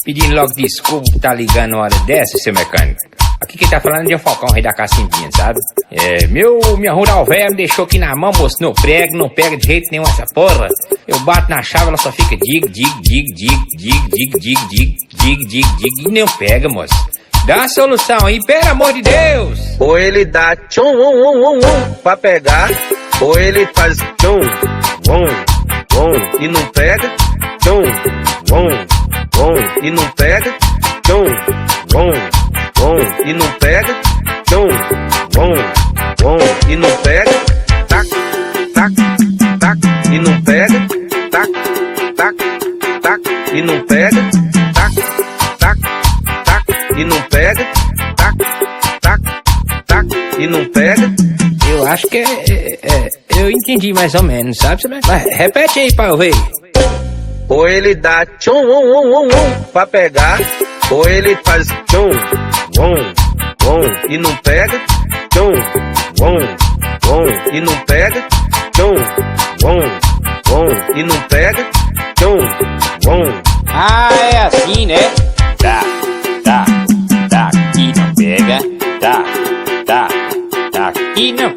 Pedindo logo desculpa por tá ligando uma hora dessa, seu mecânico. Aqui quem tá falando é o Falcão, rei da cacimbinha, sabe? Minha rural velha me deixou aqui na mão, moço, não prego, não pega de jeito nenhum essa porra. Eu bato na chave, ela só fica dig, e não pega, moço. Dá uma solução aí, pelo amor de Deus! Ou ele dá tchum, pra pegar, ou ele faz tchum, e não pega, tchum, e não pega, tchum, e não pega, tchum, e não pega, tac, e não pega, tac, e não pega, tac, e não pega, tac, e não pega. Eu acho que eu entendi mais ou menos, sabe? Mas repete aí pra eu ver. Ou ele dá tchum, pra pegar, ou ele faz tchum, e não pega, tchum, e não pega, tchum, e não pega, tchum, Ah, é assim, né? Tá, e não pega, tá, e não